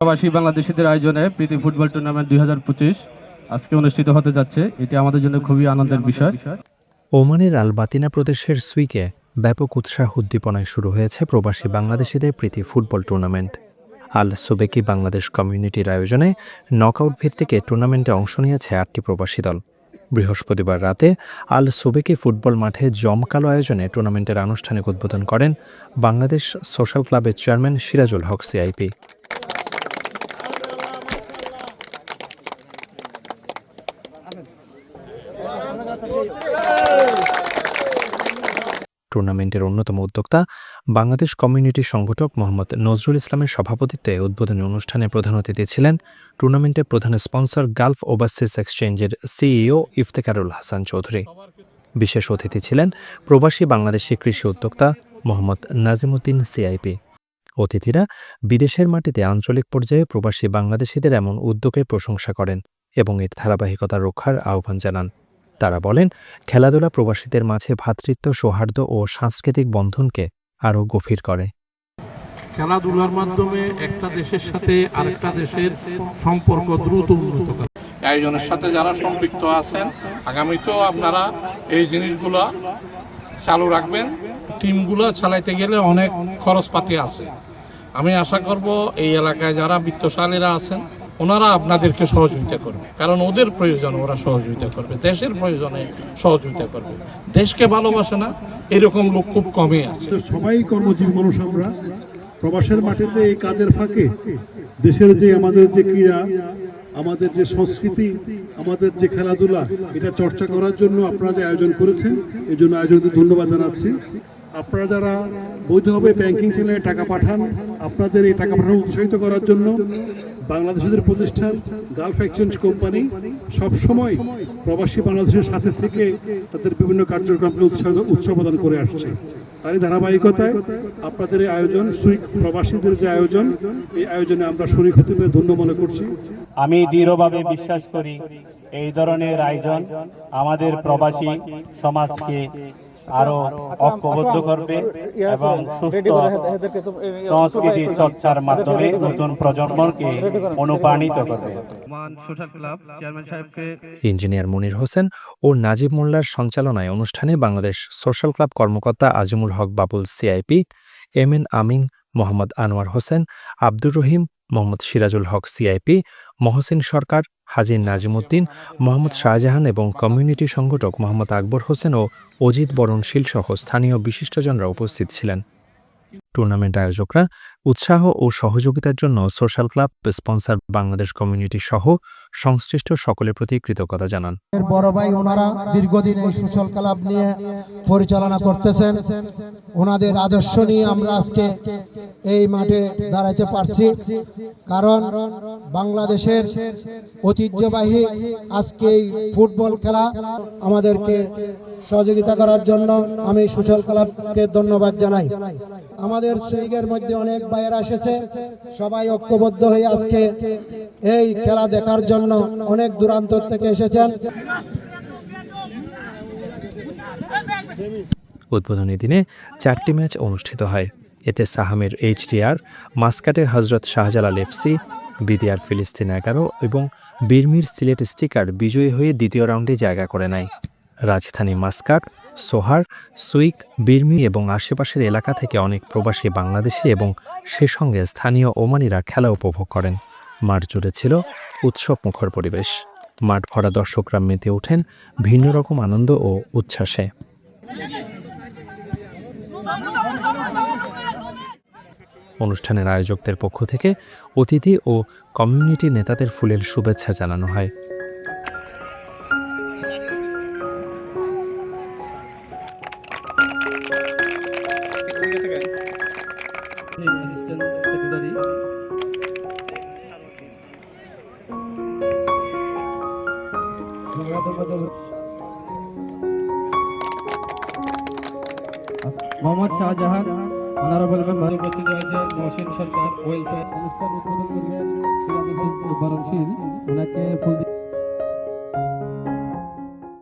প্রবাসী বাংলাদেশিদের আয়োজনে প্রীতি ফুটবল টুর্নামেন্ট 2025 আজকে অনুষ্ঠিত হতে যাচ্ছে। এটি আমাদের জন্য খুবই আনন্দের বিষয়। ওমানের আল বাতিনা প্রদেশের সুইকে ব্যাপক উৎসাহ উদ্দীপনায় শুরু হয়েছে প্রবাসী বাংলাদেশিদের প্রীতি ফুটবল টুর্নামেন্ট। আল সুবেকি বাংলাদেশ কমিউনিটির আয়োজনে নকআউট ভিত্তিক টুর্নামেন্টে অংশ নিয়েছে 8টি প্রবাসী দল। বৃহস্পতিবার রাতে আল সুবেকি ফুটবল মাঠে জমকালো আয়োজনে টুর্নামেন্টের আনুষ্ঠানিক উদ্বোধন করেন বাংলাদেশ সোশ্যাল ক্লাবের চেয়ারম্যান সিরাজুল হক সিআইপি। টুর্নামেন্টের অন্যতম উদ্যোক্তা বাংলাদেশ কমিউনিটি সংগঠক মোহাম্মদ নজরুল ইসলামের সভাপতিত্বে উদ্বোধনী অনুষ্ঠানে প্রধান অতিথি ছিলেন টুর্নামেন্টের প্রধান স্পন্সর গালফ ওভারসিজ এক্সচেঞ্জের সিইও ইফতেখারুল হাসান চৌধুরী। বিশেষ অতিথি ছিলেন প্রবাসী বাংলাদেশি কৃষি উদ্যোক্তা মোহাম্মদ নাজিমুদ্দিন সিআইপি। অতিথিরা বিদেশের মাটিতে আঞ্চলিক পর্যায়ে প্রবাসী বাংলাদেশিদের এমন উদ্যোগের প্রশংসা করেন এবং এর ধারাবাহিকতা রক্ষার আহ্বান জানান। তারা বলেন, খেলাধুলা প্রবাসীদের মাঝে ভ্রাতৃত্ব, সৌহার্দ্য ও সাংস্কৃতিক বন্ধনকে আরও গভীর করে। খেলাধুলার মাধ্যমে একটা দেশের সাথে আরেকটা দেশের সম্পর্ক দ্রুত উন্নত করে। আয়োজনের সাথে যারা সম্পৃক্ত আছেন, আগামীতেও আপনারা এই জিনিসগুলো চালু রাখবেন। টিমগুলো চালাইতে গেলে অনেক খরচপাতি আছে। আমি আশা করব এই এলাকায় যারা বিত্তশালীরা আছেন ওনারা আপনাদেরকে সহযোগিতা করবে, কারণ ওদের প্রয়োজনে ওরা সহযোগিতা করবে, দেশের প্রয়োজনে সহযোগিতা করবে। দেশকে ভালোবাসে না এরকম লোক খুব কমই আছে। সবাই কর্মজীবী মানুষ, আমরা প্রবাসের মাটিতে এই কাজের ফাঁকে দেশের যে আমাদের যে ক্রীড়া, আমাদের যে সংস্কৃতি, আমাদের যে খেলাধুলা, এটা চর্চা করার জন্য আপনারা যে আয়োজন করেছেন এই জন্য আয়োজকদের ধন্যবাদ জানাচ্ছি। আপনারা যারা বৈধভাবে ব্যাংকিং চ্যানেলে টাকা পাঠান, আপনাদের এই টাকা পাঠানো উৎসাহিত করার জন্য বাংলাদেশিদের প্রতিষ্ঠান গালফ এক্সচেঞ্জ কোম্পানি সবসময় প্রবাসী বাংলাদেশের সাথে থেকে তাদের বিভিন্ন কার্যক্রমকে উৎসাহ প্রদান করে আসছে। তারই ধারাবাহিকতায় আপনাদের এই আয়োজন, সুইক প্রবাসীদের যে আয়োজন, এই আয়োজনে আমরা শরীক হতে পেরে ধন্য মনে করছি। আমি দৃঢ়ভাবে বিশ্বাস করি এই ধরনের আয়োজন আমাদের প্রবাসী সমাজকে আরো ঐক্যবদ্ধ করবে এবং সুস্থ সংস্কৃতি চর্চার মাধ্যমে নতুন প্রজন্মকে অনুপ্রাণিত করবে। সোশ্যাল ক্লাব চেয়ারম্যান সাহেবকে ইঞ্জিনিয়ার মুনির হোসেন ও নাজিব মোল্লার সঞ্চালনায় অনুষ্ঠানে বাংলাদেশ সোশ্যাল ক্লাব কর্মকর্তা আজিমুল হক বাবুল সিআইপি, এমএন আমিন, মোহাম্মদ আনোয়ার হোসেন, আব্দুর রহিম, মোহাম্মদ সিরাজুল হক সিআইপি, মহসিন সরকার, হাজী নাজিমুদ্দিন, মোহাম্মদ শাহজাহান এবং কমিউনিটি সংগঠক মোহাম্মদ আকবর হোসেন ও অজিত বরণশীল সহ স্থানীয় বিশিষ্টজনরা উপস্থিত ছিলেন। টুর্নামেন্ট আয়োজকরা উৎসাহ ও সহযোগিতার জন্য social club, sponsor Bangladesh community সহ সংশ্লিষ্ট সকলের প্রতি কৃতজ্ঞতা জানান। বড় ভাই ওনারা দীর্ঘদিন এই সোশ্যাল ক্লাব নিয়ে পরিচালনা করতেছেন, ওনাদের আদর্শ নিয়ে আমরা আজকে এই মাঠে দাঁড়াতে পারছি, কারণ বাংলাদেশের ঐতিহ্যবাহী আজকে এই ফুটবল খেলা আমাদেরকে সহযোগিতা করার জন্য আমি সোশ্যাল ক্লাবকে ধন্যবাদ জানাই। আমাদের সুইগের মধ্যে অনেক ভাইয়েরা এসেছে, সবাই ঐক্যবদ্ধ হয়ে আজকে এই খেলা দেখার জন্য অনেক দূরান্ত থেকে এসেছেন। উদ্বোধনী দিনে 4টি ম্যাচ অনুষ্ঠিত হয়। এতে সাহামের এইচডিআর, মাস্কাটের হজরত শাহজালাল এফসি, বিডিআর ফিলিস্তিন 11 এবং বিরমির সিলেট স্টিকার বিজয়ী হয়ে দ্বিতীয় রাউন্ডে জায়গা করে নেয়। রাজধানী মাস্কাট, সোহার, সুইক, বিরমি এবং আশেপাশের এলাকা থেকে অনেক প্রবাসী বাংলাদেশি এবং সে সঙ্গে স্থানীয় ওমানিরা খেলা উপভোগ করেন। মাঠ জুড়ে ছিল উৎসবমুখর পরিবেশ। মাঠ ভরা দর্শকরা মেতে ওঠেন ভিন্ন রকম আনন্দ ও উচ্ছ্বাসে। অনুষ্ঠানের আয়োজকদের পক্ষ থেকে অতিথি ও কমিউনিটি নেতাদের ফুলেল শুভেচ্ছা জানানো হয়। মোহাম্মদ শাহজাহান, অনারেবল মেম্বার, উপস্থিত রয়েছে মহসিন সরকার, ওয়েলফেয়ার অনুষ্ঠান উদ্বোধন করবেন সিরাজুল হক বরণশীল, ওনাকে ফুল